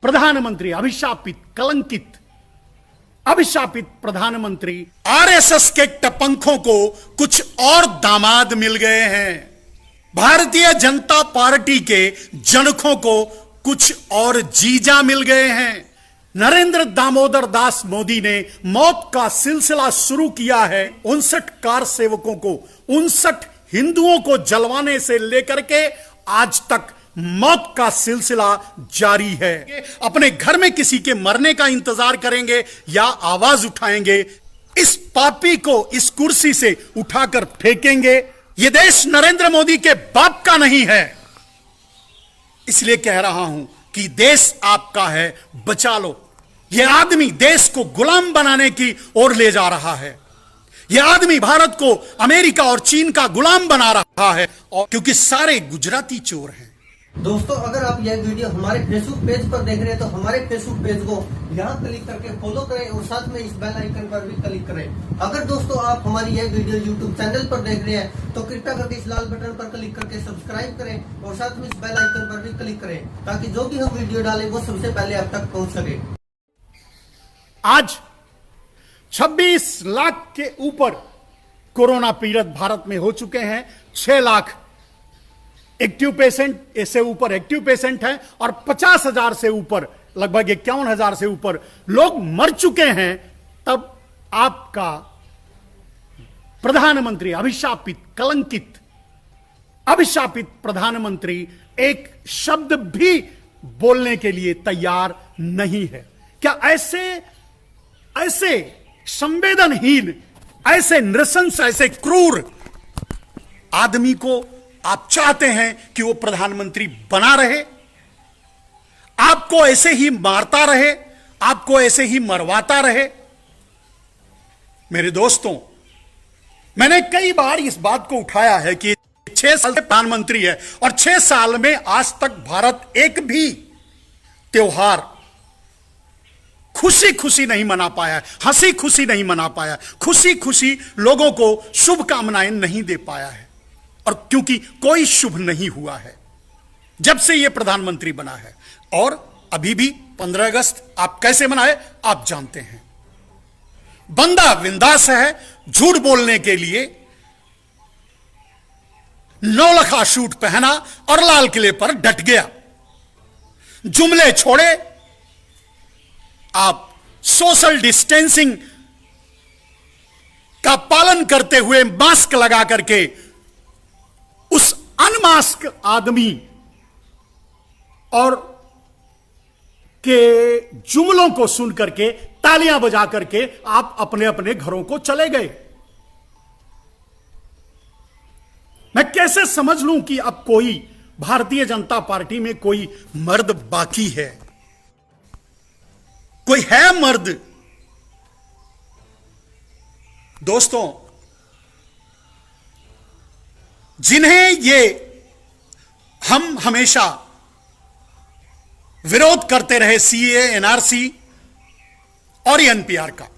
प्रधानमंत्री अभिशापित, कलंकित, अभिशापित प्रधानमंत्री आरएसएस के टपंखों को कुछ और दामाद मिल गए हैं। भारतीय जनता पार्टी के जनकों को कुछ और जीजा मिल गए हैं। नरेंद्र दामोदर दास मोदी ने मौत का सिलसिला शुरू किया है। 59 कार सेवकों को, 59 हिंदुओं को जलवाने से लेकर के आज तक मौत का सिलसिला जारी है। अपने घर में किसी के मरने का इंतजार करेंगे या आवाज उठाएंगे, इस पापी को इस कुर्सी से उठाकर फेंकेंगे। यह देश नरेंद्र मोदी के बाप का नहीं है। इसलिए कह रहा हूं कि देश आपका है, बचा लो। यह आदमी देश को गुलाम बनाने की ओर ले जा रहा है। यह आदमी भारत को अमेरिका और चीन का गुलाम बना रहा है, और क्योंकि सारे गुजराती चोर हैं। दोस्तों, अगर आप यह वीडियो हमारे फेसबुक पेज पर देख रहे हैं तो हमारे फेसबुक पेज को यहाँ क्लिक करके फॉलो करें और साथ में इस बेल आइकन पर भी क्लिक करें। अगर दोस्तों आप हमारी यह वीडियो यूट्यूब चैनल पर देख रहे हैं तो कृपया करके इस लाल बटन पर क्लिक करके सब्सक्राइब करें और साथ में इस बेल आइकन पर भी क्लिक करें, ताकि जो भी हम वीडियो डालें वो सबसे पहले आप तक पहुँच सके। आज 26 लाख के ऊपर कोरोना पीड़ित भारत में हो चुके हैं। 6 लाख एक्टिव पेशेंट, इससे ऊपर एक्टिव पेशेंट हैं, और 50,000 से ऊपर, लगभग 51,000 से ऊपर लोग मर चुके हैं। तब आपका प्रधानमंत्री अभिशापित, कलंकित, अभिशापित प्रधानमंत्री एक शब्द भी बोलने के लिए तैयार नहीं है। क्या ऐसे संवेदनहीन, ऐसे नृशंस, ऐसे क्रूर आदमी को आप चाहते हैं कि वो प्रधानमंत्री बना रहे? आपको ऐसे ही मारता रहे, आपको ऐसे ही मरवाता रहे? मेरे दोस्तों, मैंने कई बार इस बात को उठाया है कि 6 साल से प्रधानमंत्री है और 6 साल में आज तक भारत एक भी त्योहार खुशी खुशी नहीं मना पाया, हंसी खुशी नहीं मना पाया, खुशी खुशी लोगों को शुभकामनाएं नहीं दे पाया है। और क्योंकि कोई शुभ नहीं हुआ है जब से यह प्रधानमंत्री बना है। और अभी भी 15 अगस्त आप कैसे मनाए आप जानते हैं। बंदा बिंदास है झूठ बोलने के लिए, नौलखा सूट पहना और लाल किले पर डट गया। जुमले छोड़े, आप सोशल डिस्टेंसिंग का पालन करते हुए मास्क लगा करके उस अनमास्क आदमी और के जुमलों को सुन करके, तालियां बजा करके आप अपने अपने घरों को चले गए। मैं कैसे समझ लूं कि अब कोई भारतीय जनता पार्टी में कोई मर्द बाकी है? कोई है मर्द? दोस्तों, जिन्हें ये हम हमेशा विरोध करते रहे, सीए, एनआरसी और एनपीआर का,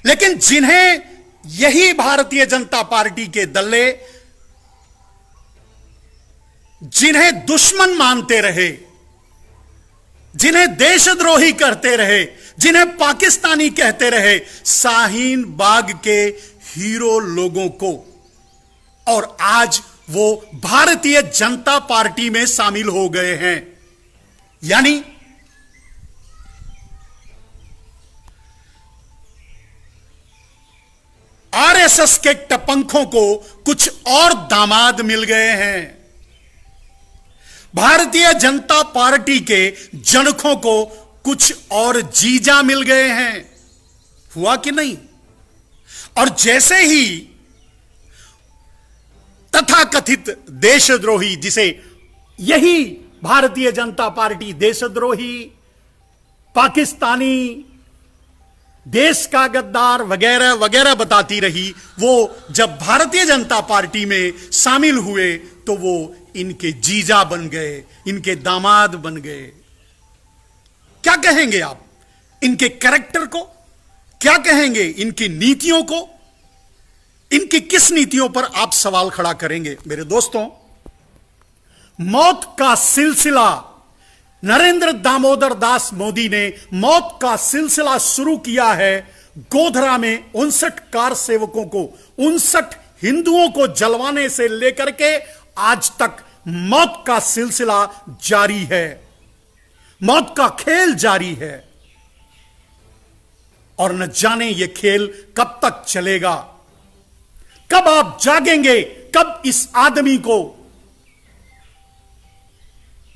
लेकिन जिन्हें यही भारतीय जनता पार्टी के दल्ले, जिन्हें दुश्मन मानते रहे, जिन्हें देशद्रोही करते रहे, जिन्हें पाकिस्तानी कहते रहे, शाहीन बाग के हीरो लोगों को, और आज वो भारतीय जनता पार्टी में शामिल हो गए हैं। यानी आरएसएस के टपंखों को कुछ और दामाद मिल गए हैं। भारतीय जनता पार्टी के जनकों को कुछ और जीजा मिल गए हैं। हुआ कि नहीं? और जैसे ही तथाकथित देशद्रोही, जिसे यही भारतीय जनता पार्टी देशद्रोही, पाकिस्तानी, देश का गद्दार वगैरह वगैरह बताती रही, वो जब भारतीय जनता पार्टी में शामिल हुए तो वो इनके जीजा बन गए, इनके दामाद बन गए। क्या कहेंगे आप इनके कैरेक्टर को? क्या कहेंगे इनकी नीतियों को? इनकी किस नीतियों पर आप सवाल खड़ा करेंगे? मेरे दोस्तों, मौत का सिलसिला नरेंद्र दामोदर दास मोदी ने मौत का सिलसिला शुरू किया है। गोधरा में 59 कार सेवकों को, 59 हिंदुओं को जलवाने से लेकर के आज तक मौत का सिलसिला जारी है, मौत का खेल जारी है। और न जाने यह खेल कब तक चलेगा, कब आप जागेंगे, कब इस आदमी को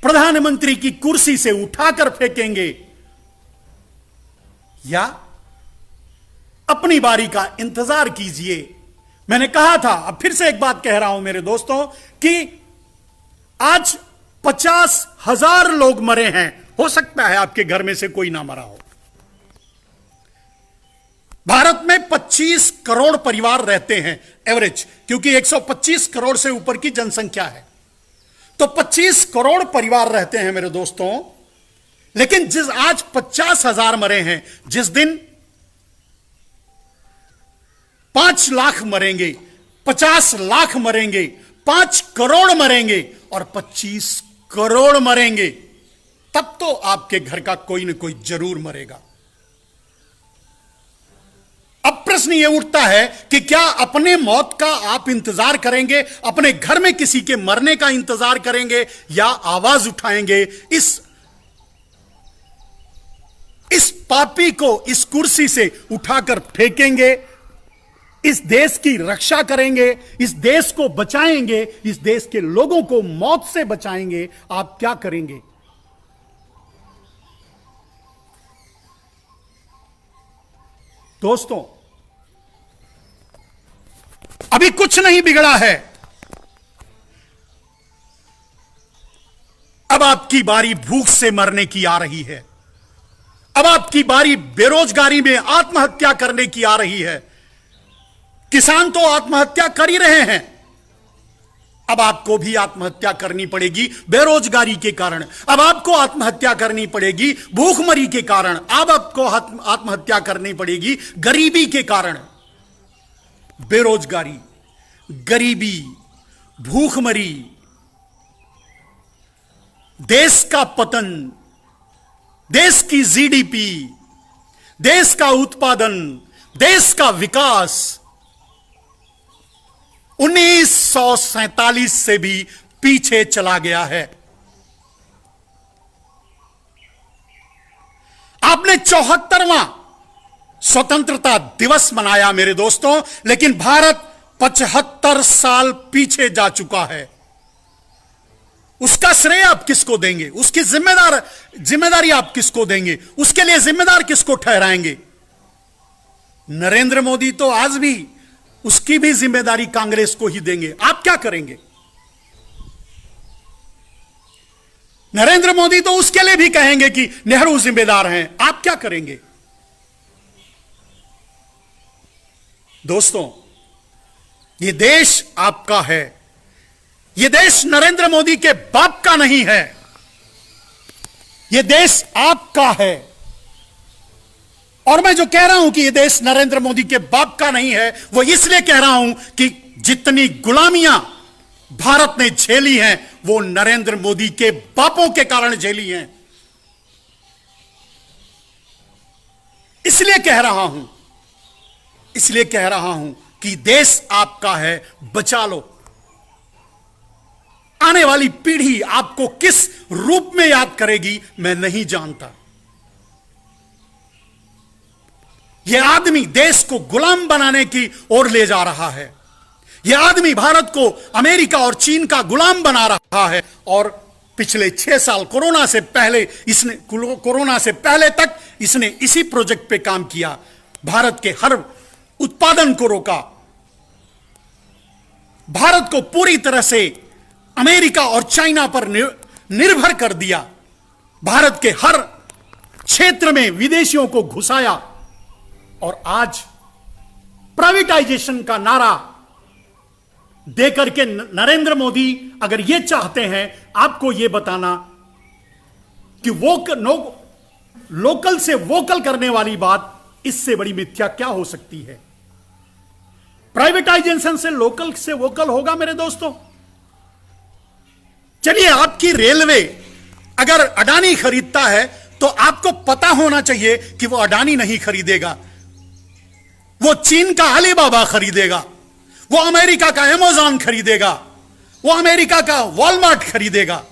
प्रधानमंत्री की कुर्सी से उठाकर फेंकेंगे, या अपनी बारी का इंतजार कीजिए। मैंने कहा था, अब फिर से एक बात कह रहा हूं मेरे दोस्तों, कि आज 50,000 लोग मरे हैं, हो सकता है आपके घर में से कोई ना मरा हो। भारत में 25 करोड़ परिवार रहते हैं एवरेज, क्योंकि 125 करोड़ से ऊपर की जनसंख्या है, तो 25 करोड़ परिवार रहते हैं मेरे दोस्तों। लेकिन जिस आज 50,000 मरे हैं, जिस दिन 5 लाख मरेंगे, 50 लाख मरेंगे, 5 करोड़ मरेंगे और 25 करोड़ मरेंगे, तब तो आपके घर का कोई ना कोई जरूर मरेगा। अब प्रश्न यह उठता है कि क्या अपने मौत का आप इंतजार करेंगे, अपने घर में किसी के मरने का इंतजार करेंगे, या आवाज उठाएंगे, इस पापी को इस कुर्सी से उठाकर फेंकेंगे, इस देश की रक्षा करेंगे, इस देश को बचाएंगे, इस देश के लोगों को मौत से बचाएंगे? आप क्या करेंगे? दोस्तों, अभी कुछ नहीं बिगड़ा है। अब आपकी बारी भूख से मरने की आ रही है, अब आपकी बारी बेरोजगारी में आत्महत्या करने की आ रही है। किसान तो आत्महत्या कर ही रहे हैं, अब आपको भी आत्महत्या करनी पड़ेगी बेरोजगारी के कारण, अब आपको आत्महत्या करनी पड़ेगी भूखमरी के कारण, अब आपको आत्महत्या करनी पड़ेगी गरीबी के कारण। बेरोजगारी, गरीबी, भूखमरी, देश का पतन, देश की जीडीपी, देश का उत्पादन, देश का विकास 1947 से भी पीछे चला गया है। आपने 74वां स्वतंत्रता दिवस मनाया मेरे दोस्तों, लेकिन भारत 75 साल पीछे जा चुका है। उसका श्रेय आप किसको देंगे? उसकी जिम्मेदारी आप किसको देंगे? उसके लिए जिम्मेदार किसको ठहराएंगे? नरेंद्र मोदी तो आज भी उसकी भी जिम्मेदारी कांग्रेस को ही देंगे। आप क्या करेंगे? नरेंद्र मोदी तो उसके लिए भी कहेंगे कि नेहरू जिम्मेदार हैं। आप क्या करेंगे? दोस्तों, यह देश आपका है, यह देश नरेंद्र मोदी के बाप का नहीं है, यह देश आपका है। और मैं जो कह रहा हूं कि यह देश नरेंद्र मोदी के बाप का नहीं है, वो इसलिए कह रहा हूं कि जितनी गुलामियां भारत ने झेली हैं, वो नरेंद्र मोदी के बापों के कारण झेली हैं। इसलिए कह रहा हूं कि देश आपका है, बचा लो। आने वाली पीढ़ी आपको किस रूप में याद करेगी मैं नहीं जानता। यह आदमी देश को गुलाम बनाने की ओर ले जा रहा है। यह आदमी भारत को अमेरिका और चीन का गुलाम बना रहा है। और पिछले 6 साल कोरोना से पहले तक इसने इसी प्रोजेक्ट पे काम किया। भारत के हर उत्पादन को रोका, भारत को पूरी तरह से अमेरिका और चाइना पर निर्भर कर दिया, भारत के हर क्षेत्र में विदेशियों को घुसाया। और आज प्राइवेटाइजेशन का नारा देकर के नरेंद्र मोदी अगर यह चाहते हैं आपको यह बताना कि लोकल से वोकल करने वाली बात, इससे बड़ी मिथ्या क्या हो सकती है? प्राइवेटाइजेशन से लोकल से वोकल होगा मेरे दोस्तों? चलिए, आपकी रेलवे अगर अडानी खरीदता है तो आपको पता होना चाहिए कि वो अडानी नहीं खरीदेगा, वो चीन का अलीबाबा खरीदेगा, वो अमेरिका का अमेज़न खरीदेगा, वो अमेरिका का वॉलमार्ट खरीदेगा।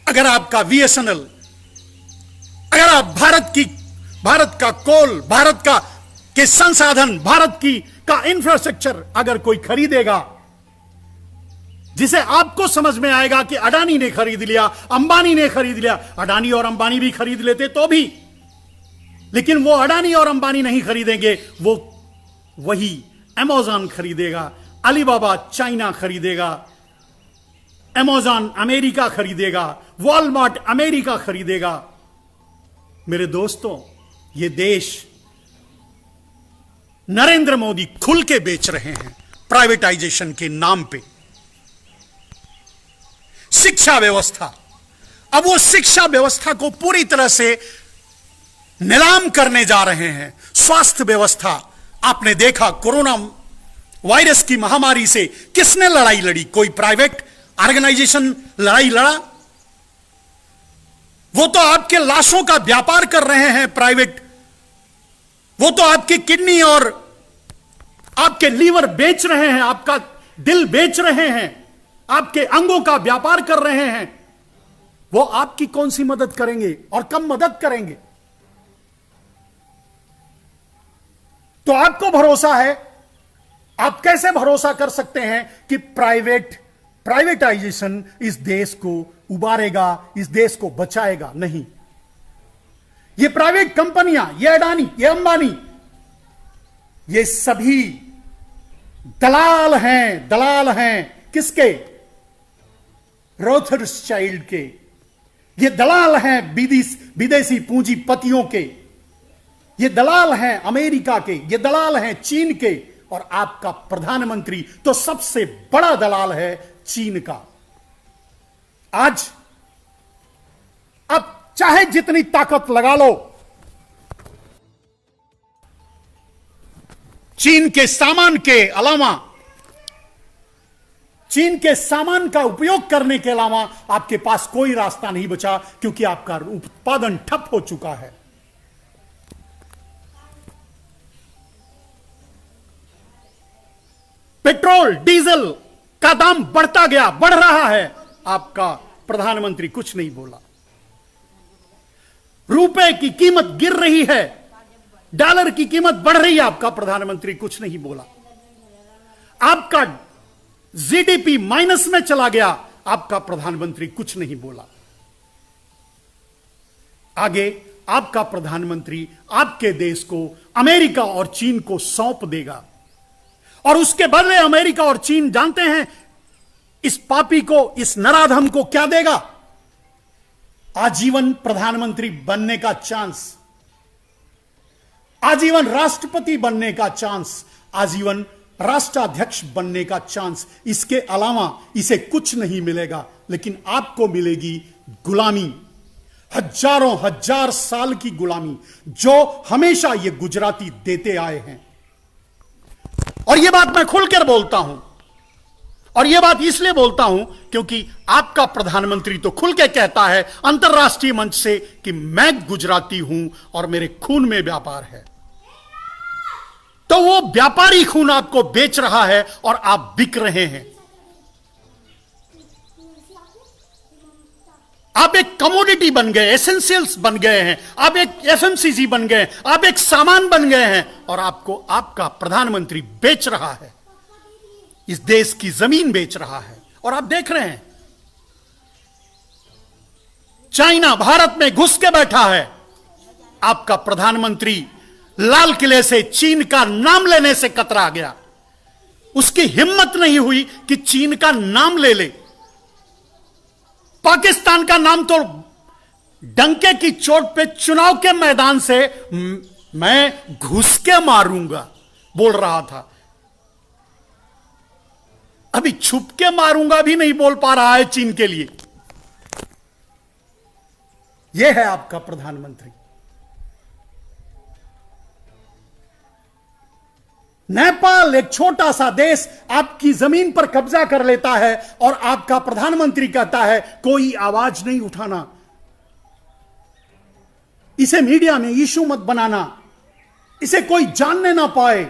अगर आपका बीएसएनएल, अगर आप भारत का कोल, भारत का के संसाधन, भारत का इंफ्रास्ट्रक्चर अगर कोई खरीदेगा, जिसे आपको समझ में आएगा कि अडानी ने खरीद लिया, अंबानी ने खरीद लिया। अडानी और अंबानी भी खरीद लेते तो भी, लेकिन वो अडानी और अंबानी नहीं खरीदेंगे, वो वही अमेज़न खरीदेगा, अलीबाबा चाइना खरीदेगा, अमेज़न अमेरिका खरीदेगा, वॉलमार्ट अमेरिका खरीदेगा। मेरे दोस्तों, ये देश नरेंद्र मोदी खुल के बेच रहे हैं प्राइवेटाइजेशन के नाम पे। शिक्षा व्यवस्था, अब वो शिक्षा व्यवस्था को पूरी तरह से नीलाम करने जा रहे हैं। स्वास्थ्य व्यवस्था, आपने देखा कोरोना वायरस की महामारी से किसने लड़ाई लड़ी? कोई प्राइवेट ऑर्गेनाइजेशन लड़ाई लड़ा? वो तो आपके लाशों का व्यापार कर रहे हैं प्राइवेट। वो तो आपकी किडनी और आपके लीवर बेच रहे हैं, आपका दिल बेच रहे हैं, आपके अंगों का व्यापार कर रहे हैं। वो आपकी कौन सी मदद करेंगे और कब मदद करेंगे? तो आपको भरोसा है, आप कैसे भरोसा कर सकते हैं कि प्राइवेटाइजेशन इस देश को उबारेगा, इस देश को बचाएगा? नहीं। ये प्राइवेट कंपनियां, ये अडानी, ये अंबानी, ये सभी दलाल हैं। किसके? रोथरस्चाइल्ड के। ये दलाल हैं विदेशी पूंजीपतियों के, ये दलाल हैं अमेरिका के, ये दलाल हैं चीन के। और आपका प्रधानमंत्री तो सबसे बड़ा दलाल है चीन का। आज अब चाहे जितनी ताकत लगा लो, चीन के सामान के अलावा, चीन के सामान का उपयोग करने के अलावा आपके पास कोई रास्ता नहीं बचा, क्योंकि आपका उत्पादन ठप हो चुका है। पेट्रोल डीजल का दाम बढ़ता गया, बढ़ रहा है, आपका प्रधानमंत्री कुछ नहीं बोला। रुपए की कीमत गिर रही है, डॉलर की कीमत बढ़ रही है, आपका प्रधानमंत्री कुछ नहीं बोला। आपका जीडीपी माइनस में चला गया, आपका प्रधानमंत्री कुछ नहीं बोला। आगे आपका प्रधानमंत्री आपके देश को अमेरिका और चीन को सौंप देगा, और उसके बदले अमेरिका और चीन जानते हैं इस पापी को, इस नराधम को क्या देगा? आजीवन प्रधानमंत्री बनने का चांस, आजीवन राष्ट्रपति बनने का चांस, आजीवन राष्ट्राध्यक्ष बनने का चांस। इसके अलावा इसे कुछ नहीं मिलेगा। लेकिन आपको मिलेगी गुलामी, हजारों हजार साल की गुलामी, जो हमेशा ये गुजराती देते आए हैं। और यह बात मैं खुलकर बोलता हूं, और यह बात इसलिए बोलता हूं क्योंकि आपका प्रधानमंत्री तो खुल के कहता है अंतर्राष्ट्रीय मंच से कि मैं गुजराती हूं और मेरे खून में व्यापार है। तो वो व्यापारी खून आपको बेच रहा है और आप बिक रहे हैं। आप एक कमोडिटी बन गए, एसेंशियल्स बन गए हैं, आप एक एफएमसीजी बन गए, आप एक सामान बन गए हैं, और आपको आपका प्रधानमंत्री बेच रहा है, इस देश की जमीन बेच रहा है। और आप देख रहे हैं चाइना भारत में घुस के बैठा है। आपका प्रधानमंत्री लाल किले से चीन का नाम लेने से कतरा गया, उसकी हिम्मत नहीं हुई कि चीन का नाम ले ले। पाकिस्तान का नाम तो डंके की चोट पे चुनाव के मैदान से मैं घुस के मारूंगा बोल रहा था, अभी छुप के मारूंगा भी नहीं बोल पा रहा है चीन के लिए। यह है आपका प्रधानमंत्री। नेपाल एक छोटा सा देश आपकी जमीन पर कब्जा कर लेता है और आपका प्रधानमंत्री कहता है कोई आवाज नहीं उठाना। इसे मीडिया में इशू मत बनाना, इसे कोई जानने ना पाए।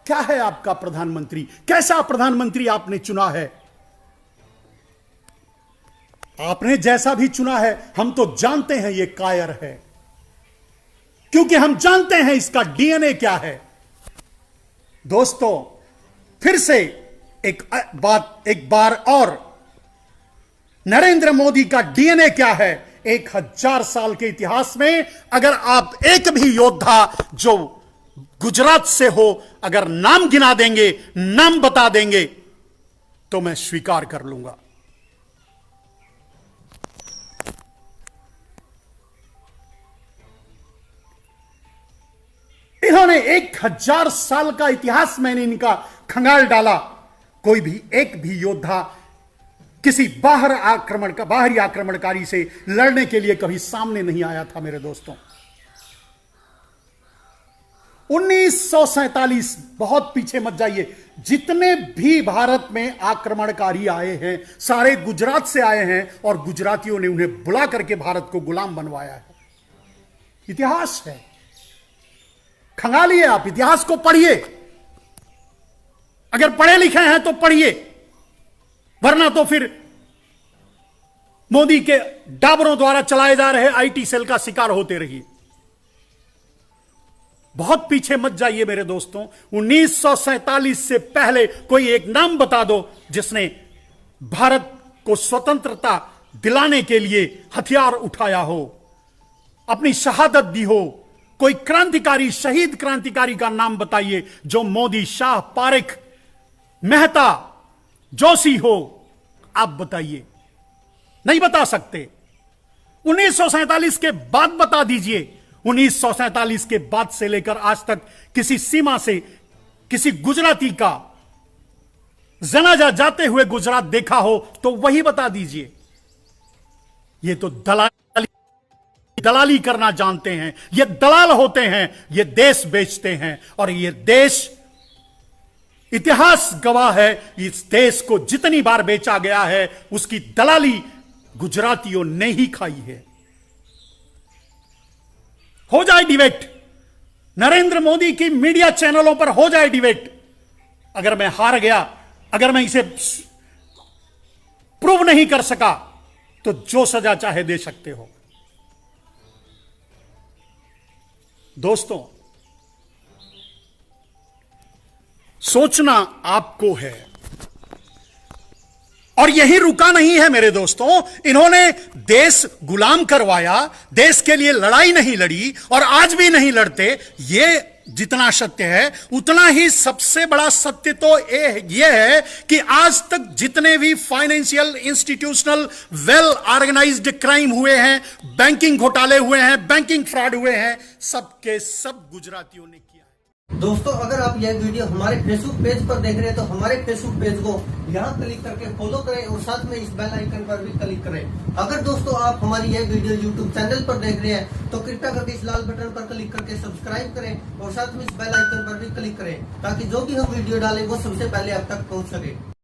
क्या है आपका प्रधानमंत्री? कैसा प्रधानमंत्री आपने चुना है? आपने जैसा भी चुना है हम तो जानते हैं ये कायर है, क्योंकि हम जानते हैं इसका डीएनए क्या है। दोस्तों, फिर से एक बार और नरेंद्र मोदी का डीएनए क्या है? 1000 साल के इतिहास में अगर आप एक भी योद्धा जो गुजरात से हो अगर नाम गिना देंगे, नाम बता देंगे, तो मैं स्वीकार कर लूंगा। इन्होंने 1000 साल का इतिहास मैंने इनका खंगाल डाला। कोई भी एक भी योद्धा किसी बाहरी आक्रमणकारी से लड़ने के लिए कभी सामने नहीं आया था मेरे दोस्तों। 1947, बहुत पीछे मत जाइए, जितने भी भारत में आक्रमणकारी आए हैं सारे गुजरात से आए हैं और गुजरातियों ने उन्हें बुला करके भारत को गुलाम बनवाया है। इतिहास है, खंगालिए, आप इतिहास को पढ़िए। अगर पढ़े लिखे हैं तो पढ़िए, वरना तो फिर मोदी के डाबरों द्वारा चलाए जा रहे आईटी सेल का शिकार होते रहिए। बहुत पीछे मत जाइए मेरे दोस्तों। 1947 से पहले कोई एक नाम बता दो जिसने भारत को स्वतंत्रता दिलाने के लिए हथियार उठाया हो, अपनी शहादत दी हो। कोई क्रांतिकारी, शहीद क्रांतिकारी का नाम बताइए जो मोदी, शाह, पारेख, मेहता, जोशी हो, आप बताइए। नहीं बता सकते। 1947 के बाद बता दीजिए। 1947 के बाद से लेकर आज तक किसी सीमा से किसी गुजराती का जनाजा जाते हुए गुजरात देखा हो तो वही बता दीजिए। ये तो दलाली करना जानते हैं, ये दलाल होते हैं, ये देश बेचते हैं। और ये देश, इतिहास गवाह है, इस देश को जितनी बार बेचा गया है उसकी दलाली गुजरातियों ने ही खाई है। हो जाए डिबेट, नरेंद्र मोदी की मीडिया चैनलों पर हो जाए डिबेट। अगर मैं हार गया, अगर मैं इसे प्रूव नहीं कर सका तो जो सजा चाहे दे सकते हो। दोस्तों, सोचना आपको है। और यही रुका नहीं है मेरे दोस्तों, इन्होंने देश गुलाम करवाया, देश के लिए लड़ाई नहीं लड़ी और आज भी नहीं लड़ते। ये जितना सत्य है उतना ही सबसे बड़ा सत्य तो यह है कि आज तक जितने भी financial, institutional, well organised crime हुए हैं, बैंकिंग घोटाले हुए हैं, बैंकिंग फ्रॉड हुए हैं, सबके सब गुजरातियों ने किया है। दोस्तों, अगर आप यह वीडियो हमारे फेसबुक पेज पर देख रहे हैं तो हमारे फेसबुक पेज को यहाँ क्लिक करके फॉलो करें और साथ में इस बेल आइकन पर भी क्लिक करें। अगर दोस्तों आप हमारी यह वीडियो यूट्यूब चैनल पर देख रहे हैं तो कृपया करके इस लाल बटन पर क्लिक करके सब्सक्राइब करें और साथ में इस बेल आइकन पर भी क्लिक करें ताकि जो भी हम वीडियो डालें वो सबसे पहले आप तक पहुँच सके।